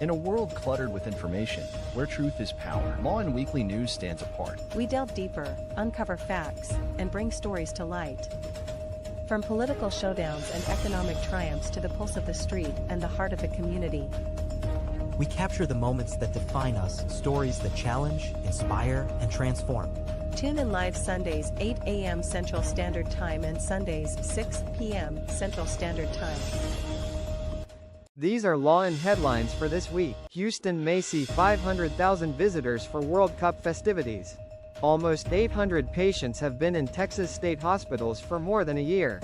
In a world cluttered with information, where truth is power, Lawin Weekly News stands apart. We delve deeper, uncover facts, and bring stories to light. From political showdowns and economic triumphs to the pulse of the street and the heart of the community. We capture the moments that define us, stories that challenge, inspire, and transform. Tune in live Sundays 8 a.m. Central Standard Time and Sundays 6 p.m. Central Standard Time. These are Lawin headlines for this week. Houston may see 500,000 visitors for World Cup festivities. Almost 800 patients have been in Texas state hospitals for more than a year.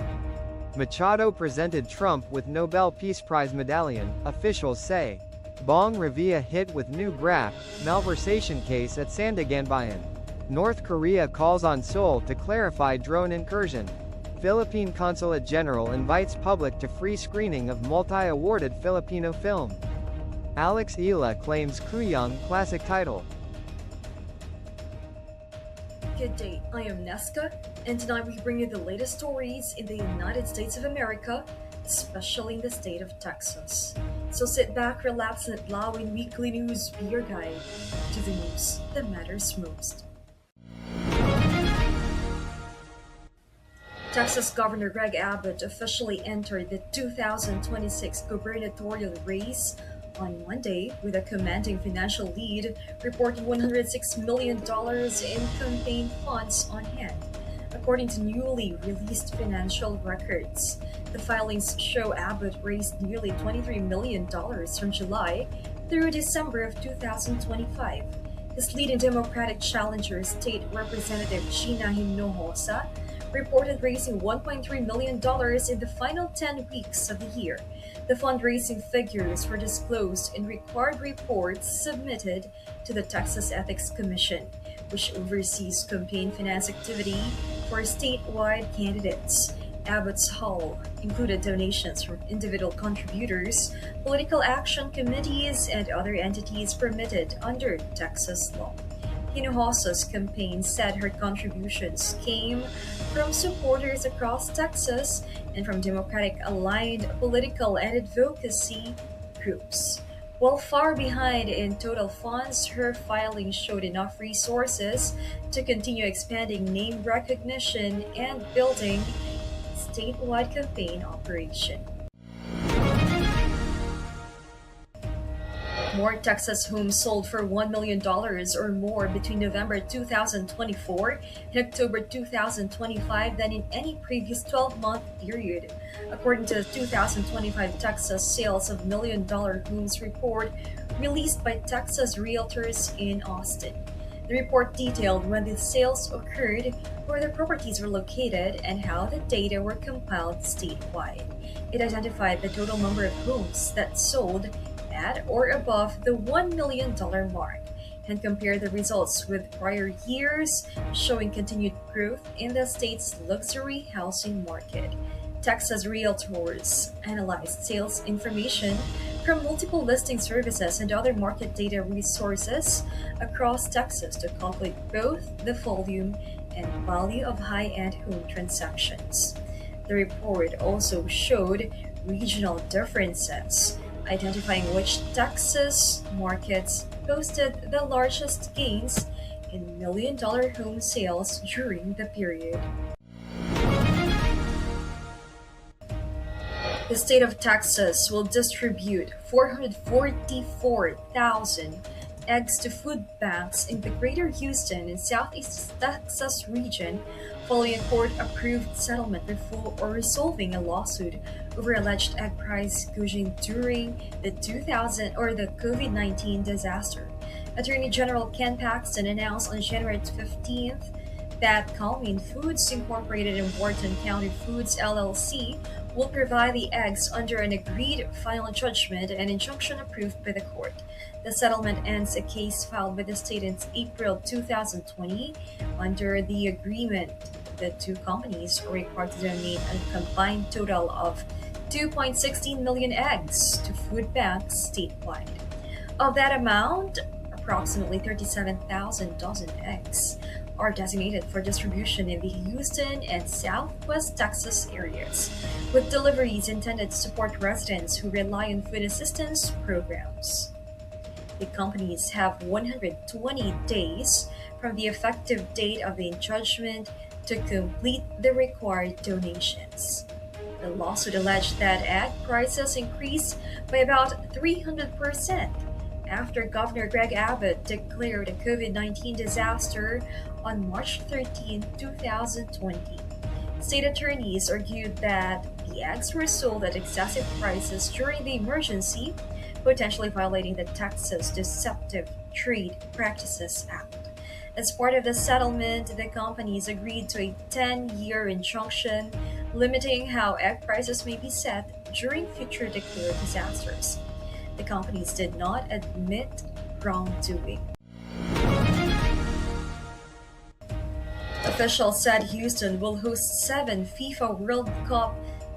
Machado presented Trump with Nobel Peace Prize medallion, officials say. Bong Revere hit with new graft, malversation case at Sandiganbayan. North Korea calls on Seoul to clarify drone incursion. Philippine Consulate General invites public to free screening of multi-awarded Filipino film. Alex Ila claims Kuyang Classic title. Good day, I am Neska, and tonight we bring you the latest stories in the United States of America, especially in the state of Texas. So sit back, relax, and let Lawin Weekly News be your guide to the news that matters most. Texas Governor Greg Abbott officially entered the 2026 gubernatorial race on Monday with a commanding financial lead, reporting $106 million in campaign funds on hand. According to newly released financial records, the filings show Abbott raised nearly $23 million from July through December of 2025. His leading Democratic challenger, State Representative Gina Hinojosa, reported raising $1.3 million in the final 10 weeks of the year. The fundraising figures were disclosed in required reports submitted to the Texas Ethics Commission, which oversees campaign finance activity for statewide candidates. Abbott's haul included donations from individual contributors, political action committees, and other entities permitted under Texas law. Hinojosa's campaign said her contributions came from supporters across Texas and from Democratic-aligned political and advocacy groups. While far behind in total funds, her filing showed enough resources to continue expanding name recognition and building statewide campaign operation. More Texas homes sold for $1 million or more between November 2024 and October 2025 than in any previous 12-month period, according to the 2025 Texas Sales of Million-Dollar Homes report released by Texas Realtors in Austin. The report detailed when the sales occurred, where the properties were located, and how the data were compiled statewide. It identified the total number of homes that sold at or above the $1 million mark and compare the results with prior years, showing continued growth in the state's luxury housing market. Texas Realtors analyzed sales information from multiple listing services and other market data resources across Texas to calculate both the volume and value of high-end home transactions. The report also showed regional differences, identifying which Texas markets posted the largest gains in million-dollar home sales during the period. The state of Texas will distribute 444,000 eggs to food banks in the greater Houston and Southeast Texas region following a court-approved settlement resolving a lawsuit over alleged egg price gouging during the COVID-19 disaster. Attorney General Ken Paxton announced on January 15th that Calmin Foods Incorporated and Wharton County Foods LLC will provide the eggs under an agreed final judgment and injunction approved by the court. The settlement ends a case filed by the state in April 2020. Under the agreement, the two companies are required to donate a combined total of 2.16 million eggs to food banks statewide. Of that amount, approximately 37,000 dozen eggs are designated for distribution in the Houston and Southwest Texas areas, with deliveries intended to support residents who rely on food assistance programs. The companies have 120 days from the effective date of the judgment to complete the required donations. The lawsuit alleged that egg prices increased by about 300% after Governor Greg Abbott declared a COVID-19 disaster on March 13, 2020. State attorneys argued that the eggs were sold at excessive prices during the emergency, potentially violating the Texas Deceptive Trade Practices Act. As part of the settlement, the companies agreed to a 10-year injunction limiting how egg prices may be set during future declared disasters. The companies did not admit wrongdoing. Officials said Houston will host 7 FIFA World Cup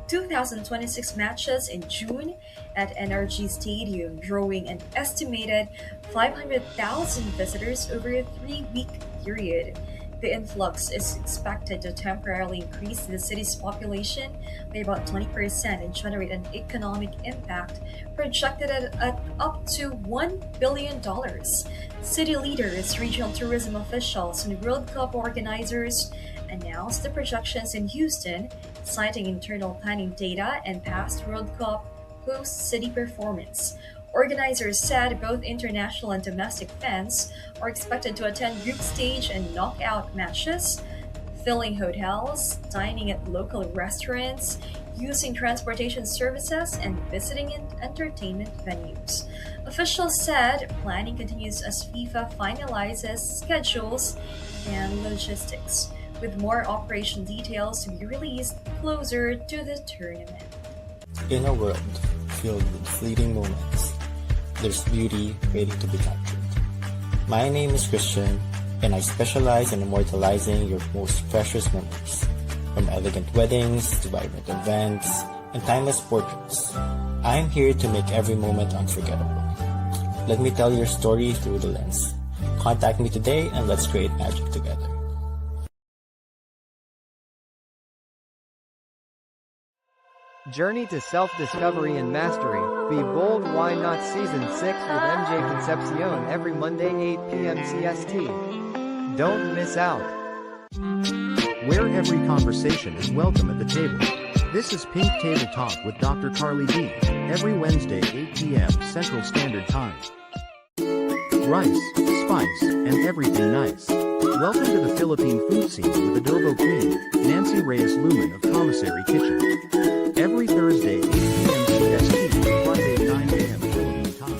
2026 matches in June at NRG Stadium, drawing an estimated 500,000 visitors over a 3-week period. The influx is expected to temporarily increase the city's population by about 20% and generate an economic impact projected at up to $1 billion. City leaders, regional tourism officials, and World Cup organizers announced the projections in Houston, citing internal planning data and past World Cup host city performance. Organizers said both international and domestic fans are expected to attend group stage and knockout matches, filling hotels, dining at local restaurants, using transportation services, and visiting entertainment venues. Officials said planning continues as FIFA finalizes schedules and logistics, with more operation details to be released closer to the tournament. In a world filled with fleeting moments, there's beauty waiting to be captured. My name is Christian, and I specialize in immortalizing your most precious memories, from elegant weddings to vibrant events and timeless portraits. I'm here to make every moment unforgettable. Let me tell your story through the lens. Contact me today and let's create magic together. Journey to self-discovery and mastery. Be bold, why not? Season 6 with MJ Concepcion every Monday 8 p.m. CST. Don't miss out. Where every conversation is welcome at the table. This is Pink Table Talk with Dr. Carly D. Every Wednesday 8 p.m. Central Standard Time. Rice, spice, and everything nice. Welcome to the Philippine food scene with Adobo Queen, Nancy Reyes Lumen of Commissary Kitchen. Every Thursday 8 p.m. CST, Friday 9 a.m. Philippine time.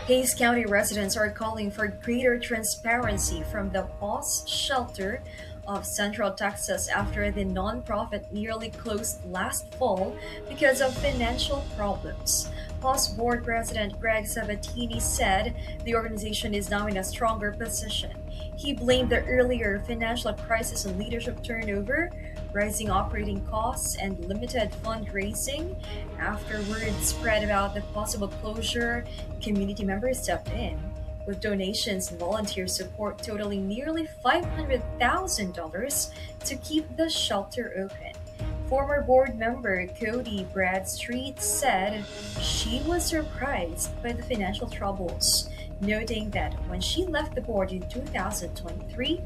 Hays County residents are calling for greater transparency from the PAWS shelter of Central Texas after the nonprofit nearly closed last fall because of financial problems. PAWS Board President Greg Sabatini said the organization is now in a stronger position. He blamed the earlier financial crisis on leadership turnover, rising operating costs, and limited fundraising. After word spread about the possible closure, community members stepped in, with donations and volunteer support totaling nearly $500,000 to keep the shelter open. Former board member Cody Bradstreet said she was surprised by the financial troubles, noting that when she left the board in 2023,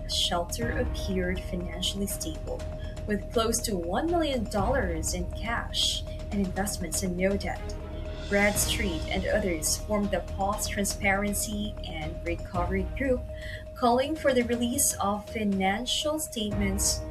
the shelter appeared financially stable, with close to $1 million in cash and investments and no debt. Bradstreet and others formed the PAWS Transparency and Recovery Group, calling for the release of financial statements,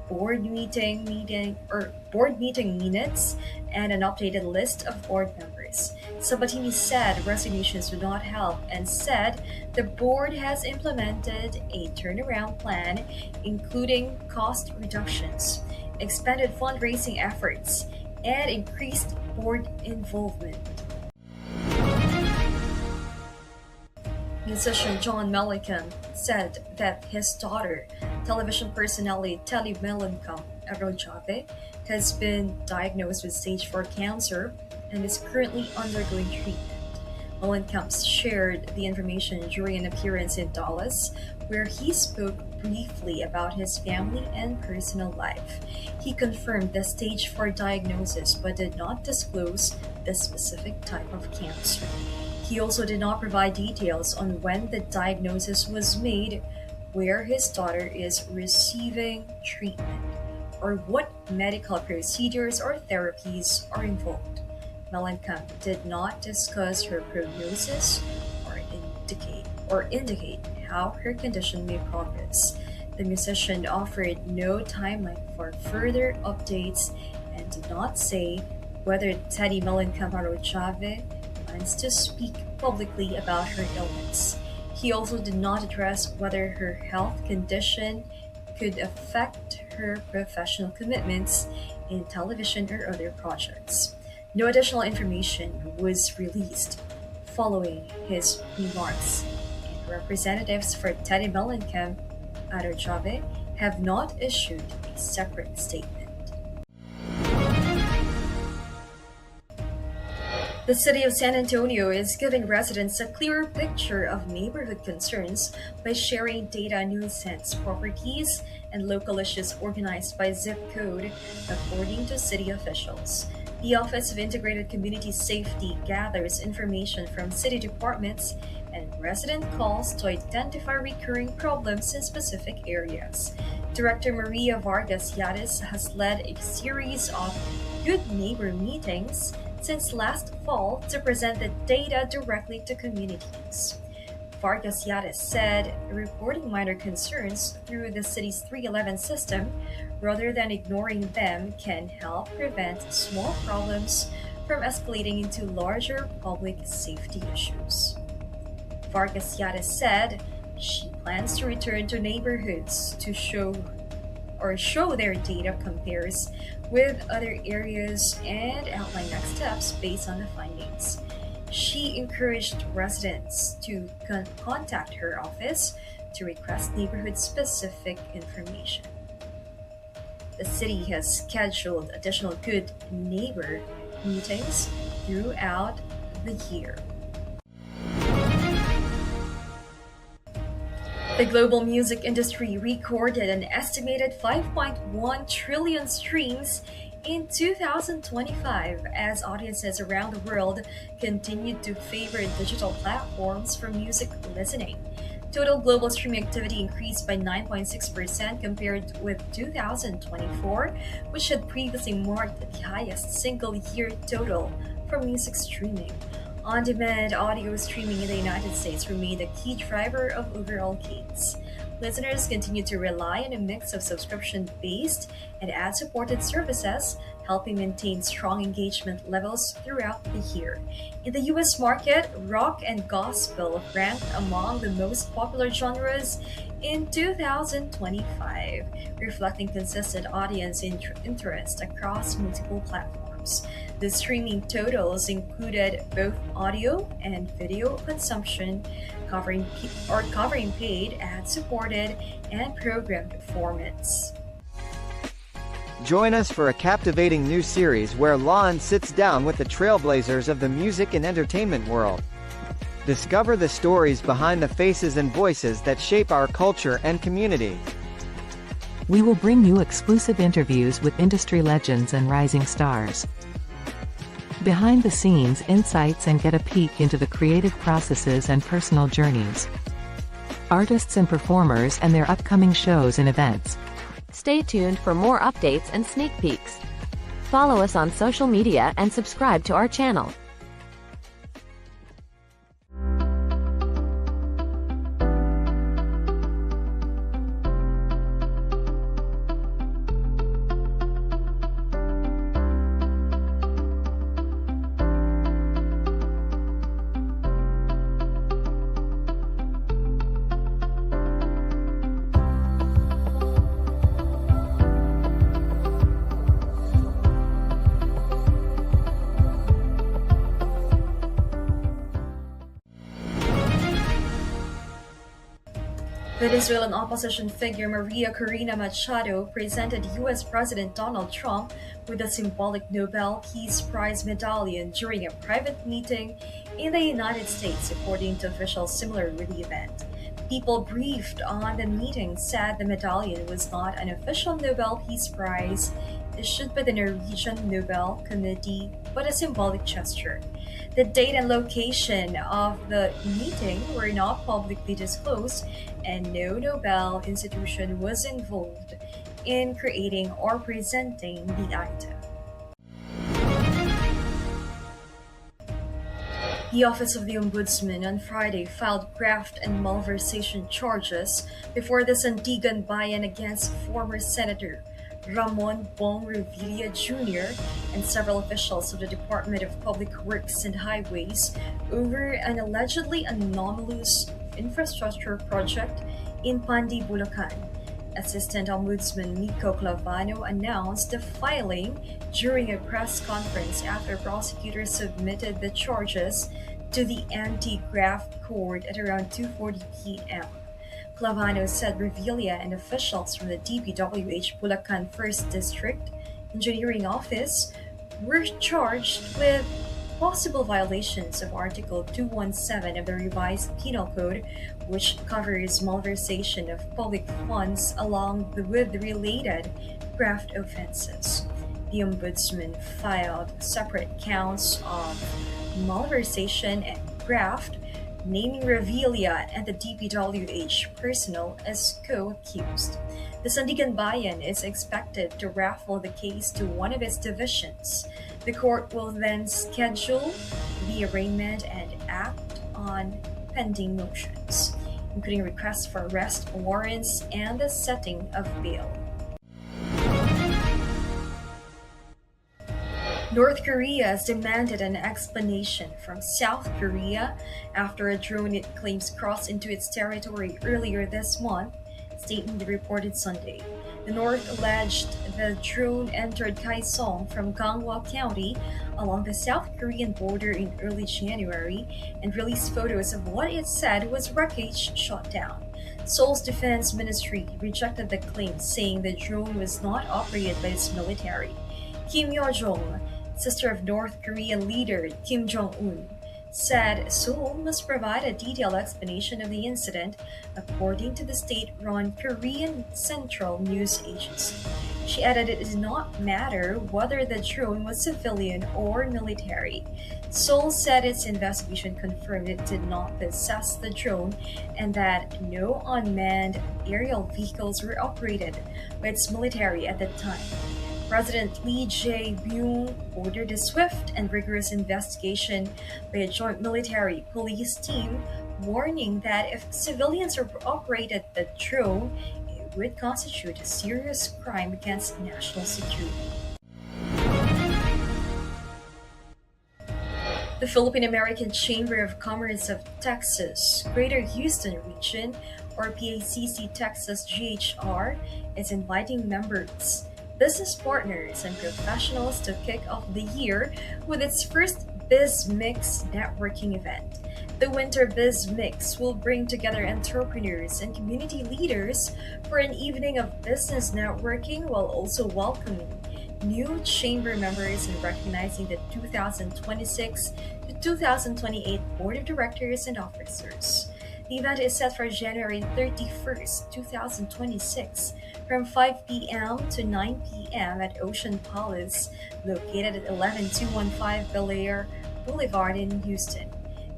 board meeting minutes, and an updated list of board members. Sabatini said resignations would not help and said the board has implemented a turnaround plan, including cost reductions, expanded fundraising efforts, and increased board involvement. Musician John Mellencamp said that his daughter, television personality Telly Mellencamp Arrojave, has been diagnosed with stage 4 cancer and is currently undergoing treatment. Mellencamp shared the information during an appearance in Dallas, where he spoke briefly about his family and personal life. He confirmed the stage 4 diagnosis but did not disclose the specific type of cancer. He also did not provide details on when the diagnosis was made, where his daughter is receiving treatment, or what medical procedures or therapies are involved. Mellencamp did not discuss her prognosis or indicate how her condition may progress. The musician offered no timeline for further updates and did not say whether Teddy Mellencamp Chave plans to speak publicly about her illness. He also did not address whether her health condition could affect her professional commitments in television or other projects. No additional information was released following his remarks, and representatives for Teddy Mellencamp Chave have not issued a separate statement. The city of San Antonio is giving residents a clearer picture of neighborhood concerns by sharing data on nuisance properties and local issues organized by zip code, according to city officials. The Office of Integrated Community Safety gathers information from city departments and resident calls to identify recurring problems in specific areas. Director Maria Vargas Yaris has led a series of Good Neighbor meetings since last fall to present the data directly to communities. Vargas Yaris said reporting minor concerns through the city's 311 system rather than ignoring them can help prevent small problems from escalating into larger public safety issues. Vargas Yaris said she plans to return to neighborhoods to show their data compares with other areas and outline next steps based on the findings. She encouraged residents to contact her office to request neighborhood-specific information. The city has scheduled additional Good Neighbor meetings throughout the year. The global music industry recorded an estimated 5.1 trillion streams in 2025 as audiences around the world continued to favor digital platforms for music listening. Total global streaming activity increased by 9.6% compared with 2024, which had previously marked the highest single-year total for music streaming. On-demand audio streaming in the United States remained a key driver of overall gains. Listeners continue to rely on a mix of subscription-based and ad-supported services, helping maintain strong engagement levels throughout the year. In the U.S. market, rock and gospel ranked among the most popular genres in 2025, reflecting consistent audience interest across multiple platforms. The streaming totals included both audio and video consumption, covering paid, ad-supported, and programmed formats. Join us for a captivating new series where Lawin sits down with the trailblazers of the music and entertainment world. Discover the stories behind the faces and voices that shape our culture and community. We will bring you exclusive interviews with industry legends and rising stars. Behind the scenes insights and get a peek into the creative processes and personal journeys. Artists and performers and their upcoming shows and events. Stay tuned for more updates and sneak peeks. Follow us on social media and subscribe to our channel. Venezuelan opposition figure Maria Corina Machado presented U.S. President Donald Trump with a symbolic Nobel Peace Prize medallion during a private meeting in the United States, according to officials similar to the event. People briefed on the meeting said the medallion was not an official Nobel Peace Prize issued by the Norwegian Nobel Committee, but a symbolic gesture. The date and location of the meeting were not publicly disclosed, and no Nobel institution was involved in creating or presenting the item. The Office of the Ombudsman on Friday filed graft and malversation charges before the Sandigan Bayan against former Senator Ramon Bong Revilla Jr. and several officials of the Department of Public Works and Highways over an allegedly anomalous infrastructure project in Pandi, Bulacan. Assistant Ombudsman Nico Clavano announced the filing during a press conference after prosecutors submitted the charges to the anti-graft court at around 2:40 p.m. Clavano said Revilla and officials from the DPWH Bulacan 1st District Engineering Office were charged with possible violations of Article 217 of the revised Penal Code, which covers malversation of public funds along with related graft offenses. The Ombudsman filed separate counts of malversation and graft, naming Revilla and the DPWH personnel as co-accused. The Sandigan Bayan is expected to refer the case to one of its divisions. The court will then schedule the arraignment and act on pending motions, including requests for arrest warrants and the setting of bail. North Korea has demanded an explanation from South Korea after a drone it claims crossed into its territory earlier this month, statement reported Sunday. The North alleged the drone entered Kaesong from Gangwon County along the South Korean border in early January and released photos of what it said was wreckage shot down. Seoul's defense ministry rejected the claim, saying the drone was not operated by its military. Kim Yo-jong, sister of North Korean leader Kim Jong-un, said Seoul must provide a detailed explanation of the incident, according to the state-run Korean Central News Agency. She added it does not matter whether the drone was civilian or military. Seoul said its investigation confirmed it did not possess the drone and that no unmanned aerial vehicles were operated by its military at the time. President Lee Jae-myung ordered a swift and rigorous investigation by a joint military police team, warning that if civilians operated the drone, it would constitute a serious crime against national security. The Philippine American Chamber of Commerce of Texas, Greater Houston Region, or PACC Texas GHR, is inviting members, business partners, and professionals to kick off the year with its first Biz Mix networking event. The Winter Biz Mix will bring together entrepreneurs and community leaders for an evening of business networking while also welcoming new chamber members and recognizing the 2026 to 2028 Board of Directors and Officers. The event is set for January 31st, 2026 from 5 p.m. to 9 p.m. at Ocean Palace, located at 11215 Bel Air Boulevard in Houston.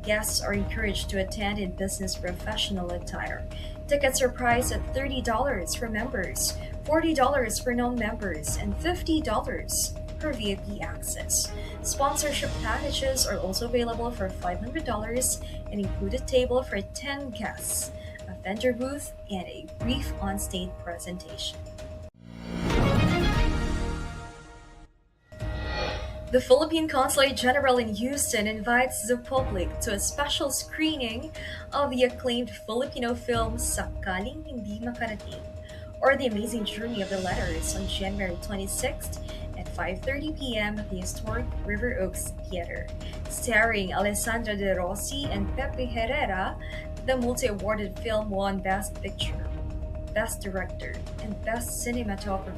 Guests are encouraged to attend in business professional attire. Tickets are priced at $30 for members, $40 for non-members, and $50 per VIP access. Sponsorship packages are also available for $500 and include a table for 10 guests, a vendor booth, and a brief on-stage presentation. The Philippine Consulate General in Houston invites the public to a special screening of the acclaimed Filipino film Sakaling Hindi Makarating, or The Amazing Journey of the Letters, on January 26th at 5:30 p.m. at the historic River Oaks Theater. Starring Alessandra De Rossi and Pepe Herrera, the multi-awarded film won Best Picture. Best Director and Best Cinematography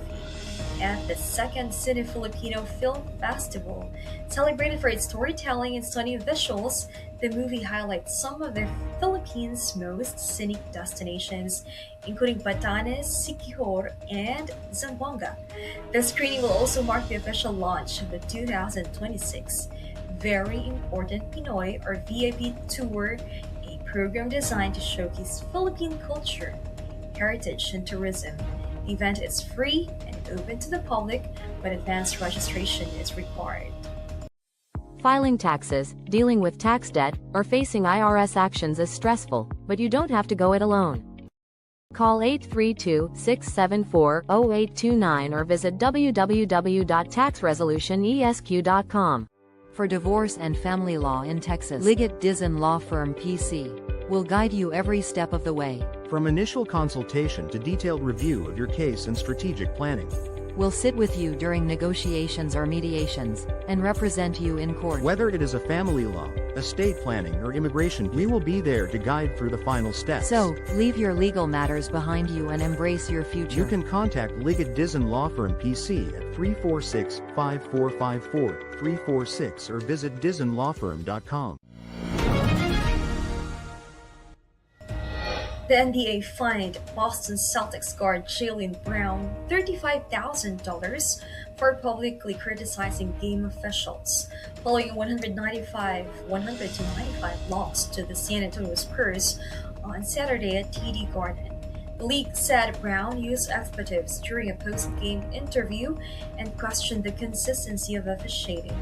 at the second Cine Filipino Film Festival. Celebrated for its storytelling and stunning visuals, the movie highlights some of the Philippines' most scenic destinations, including Batanes, Siquijor, and Zamboanga. The screening will also mark the official launch of the 2026 Very Important Pinoy or VIP Tour, a program designed to showcase Philippine culture, heritage, and tourism. The event is free and open to the public, but advanced registration is required. Filing taxes, dealing with tax debt, or facing IRS actions is stressful, but you don't have to go it alone. Call 832-674-0829 or visit www.taxresolutionesq.com. For divorce and family law in Texas, Liggett Dizon Law Firm PC will guide you every step of the way. From initial consultation to detailed review of your case and strategic planning. We'll sit with you during negotiations or mediations, and represent you in court. Whether it is a family law, estate planning, or immigration, we will be there to guide through the final steps. So, leave your legal matters behind you and embrace your future. You can contact Liggett Dizon Law Firm PC at 346-5454-346 or visit dizonlawfirm.com. The NBA fined Boston Celtics guard Jaylen Brown $35,000 for publicly criticizing game officials, following a 195 loss to the San Antonio Spurs on Saturday at TD Garden. The league said Brown used expletives during a post-game interview and questioned the consistency of officiating.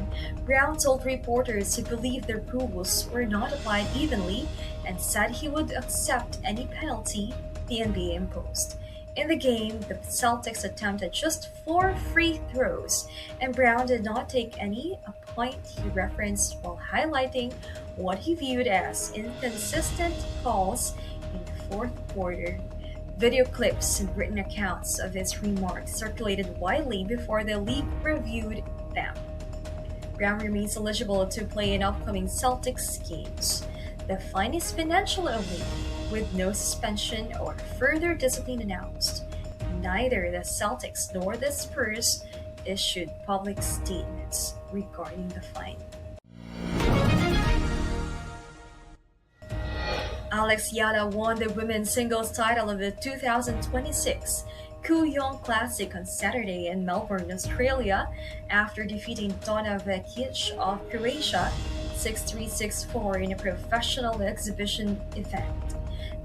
Brown told reporters he believed the rules were not applied evenly and said he would accept any penalty the NBA imposed. In the game, the Celtics attempted just 4 free throws, and Brown did not take any, a point he referenced while highlighting what he viewed as inconsistent calls in the fourth quarter. Video clips and written accounts of his remarks circulated widely before the league reviewed them. Brown remains eligible to play in upcoming Celtics games. The fine is financial only, with no suspension or further discipline announced. Neither the Celtics nor the Spurs issued public statements regarding the fine. Alex Yala won the women's singles title of the 2026 Kooyong Classic on Saturday in Melbourne, Australia, after defeating Donna Vekic of Croatia 6-3-6-4 in a professional exhibition event.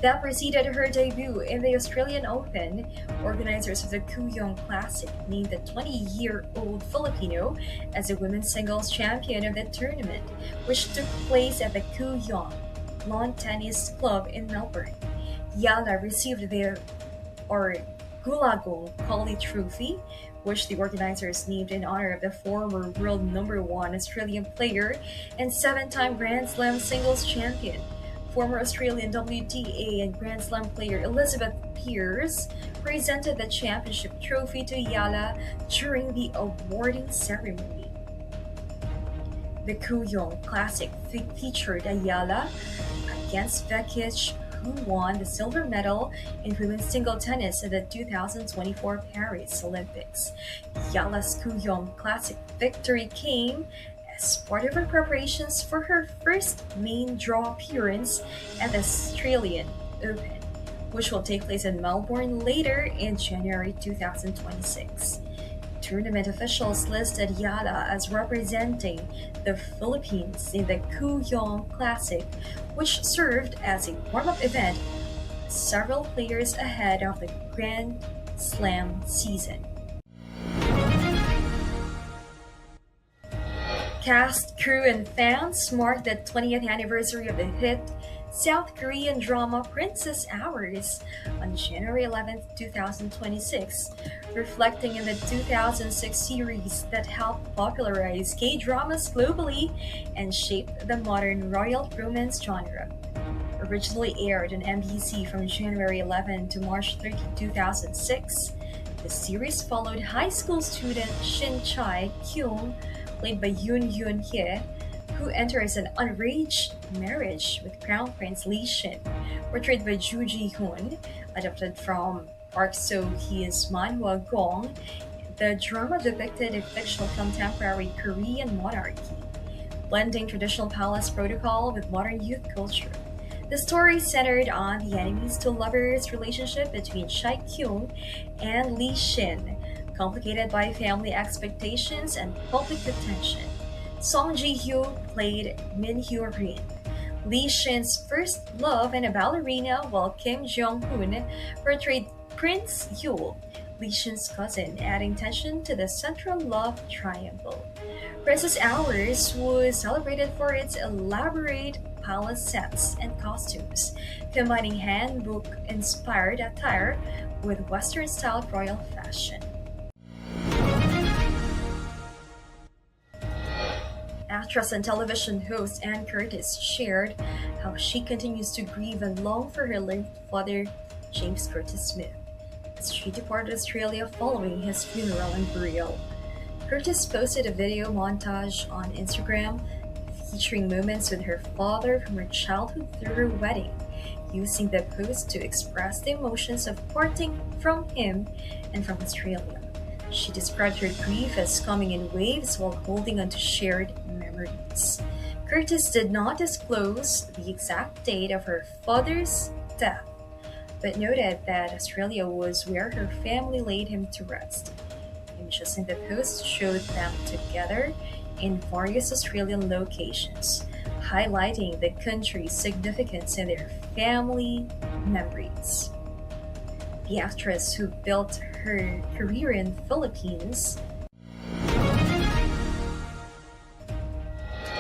That preceded her debut in the Australian Open. Organizers of the Kooyong Classic named the 20-year-old Filipino as the women's singles champion of the tournament, which took place at the Kooyong Lawn Tennis Club in Melbourne. Yala received the Gulagong Collie Trophy, which the organizers named in honor of the former world #1 Australian player and 7-time Grand Slam singles champion. Former Australian WTA and Grand Slam player Elizabeth Pearce presented the championship trophy to Yala during the awarding ceremony. The Kooyong Classic featured Ayala against Vekic, who won the silver medal in women's single tennis at the 2024 Paris Olympics. Yala's Kooyong Classic victory came as part of her preparations for her first main draw appearance at the Australian Open, which will take place in Melbourne later in January 2026. Tournament officials listed Yala as representing the Philippines in the Kooyong Classic, which served as a warm-up event several players ahead of the Grand Slam season. Cast, crew, and fans marked the 20th anniversary of the hit South Korean drama Princess Hours on January 11, 2026, reflecting in the 2006 series that helped popularize K-dramas globally and shaped the modern royal romance genre. Originally aired on MBC from January 11 to March 30, 2006, the series followed high school student Shin Chae-kyung, played by Yoon Yoon-hye, who enters an unarranged marriage with Crown Prince Lee Shin, portrayed by Joo Ji-hoon, adapted from Park So-hye's manhwa Gong, the drama depicted a fictional contemporary Korean monarchy, blending traditional palace protocol with modern youth culture. The story centered on the enemies to lovers relationship between Shai Kyung and Lee Shin, complicated by family expectations and public attention. Song Ji-hyo played Min Hyo-rin, Lee Shin's first love and a ballerina, while Kim Jong-hoon portrayed Prince Yul, Lee Shin's cousin, adding tension to the central love triangle. Princess Hours was celebrated for its elaborate palace sets and costumes, combining handbook-inspired attire with Western-style royal fashion. Actress and television host Ann Curtis shared how she continues to grieve and long for her late father, James Curtis Smith, as she departed Australia following his funeral and burial. Curtis posted a video montage on Instagram featuring moments with her father from her childhood through her wedding, using the post to express the emotions of parting from him and from Australia. She described her grief as coming in waves while holding on to shared memories. Curtis did not disclose the exact date of her father's death, but noted that Australia was where her family laid him to rest. Images in the post showed them together in various Australian locations, highlighting the country's significance in their family memories. The actress, who built her career in the Philippines.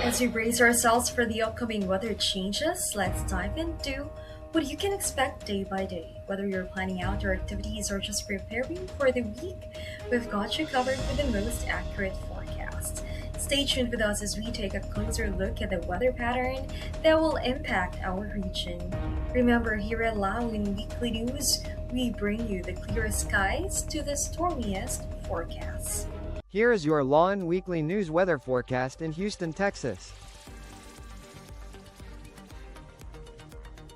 As we brace ourselves for the upcoming weather changes, let's dive into what you can expect day by day. Whether you're planning outdoor activities or just preparing for the week, we've got you covered with the most accurate forecast. Stay tuned with us as we take a closer look at the weather pattern that will impact our region. Remember, here at Lawin Weekly News, we bring you the clearest skies to the stormiest forecasts. Here is your Lawin Weekly News weather forecast in Houston, Texas.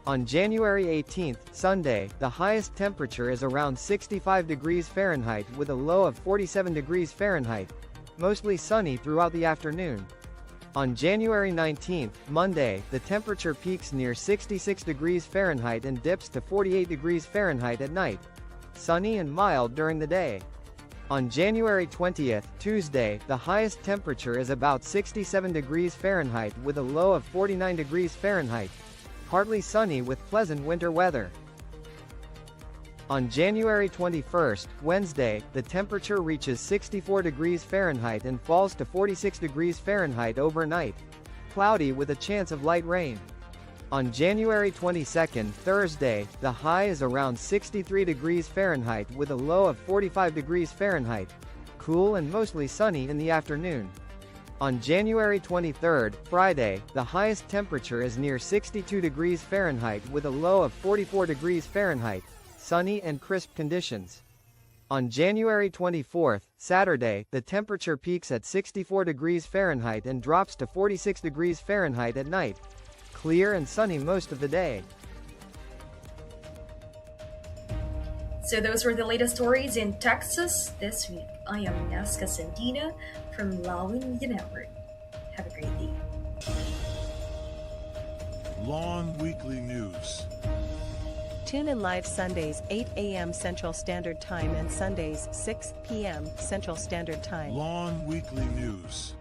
On January 18th, Sunday, the highest temperature is around 65 degrees Fahrenheit with a low of 47 degrees Fahrenheit. Mostly sunny throughout the afternoon. On January 19th, Monday, the temperature peaks near 66 degrees Fahrenheit and dips to 48 degrees Fahrenheit at night. Sunny and mild during the day. On January 20th, Tuesday, the highest temperature is about 67 degrees Fahrenheit with a low of 49 degrees Fahrenheit. Partly sunny with pleasant winter weather. On January 21st, Wednesday, the temperature reaches 64 degrees Fahrenheit and falls to 46 degrees Fahrenheit overnight. Cloudy with a chance of light rain. On January 22nd, Thursday, the high is around 63 degrees Fahrenheit with a low of 45 degrees Fahrenheit. Cool and mostly sunny in the afternoon. On January 23rd, Friday, the highest temperature is near 62 degrees Fahrenheit with a low of 44 degrees Fahrenheit. Sunny and crisp conditions. On January 24th, Saturday, the temperature peaks at 64 degrees Fahrenheit and drops to 46 degrees Fahrenheit at night. Clear and sunny most of the day. So those were the latest stories in Texas this week. I am Nesca Sandina from Lawin Media Network. Have a great day. Lawin Weekly News. Tune in live Sundays 8 a.m. Central Standard Time and Sundays 6 p.m. Central Standard Time. Lawin Weekly News.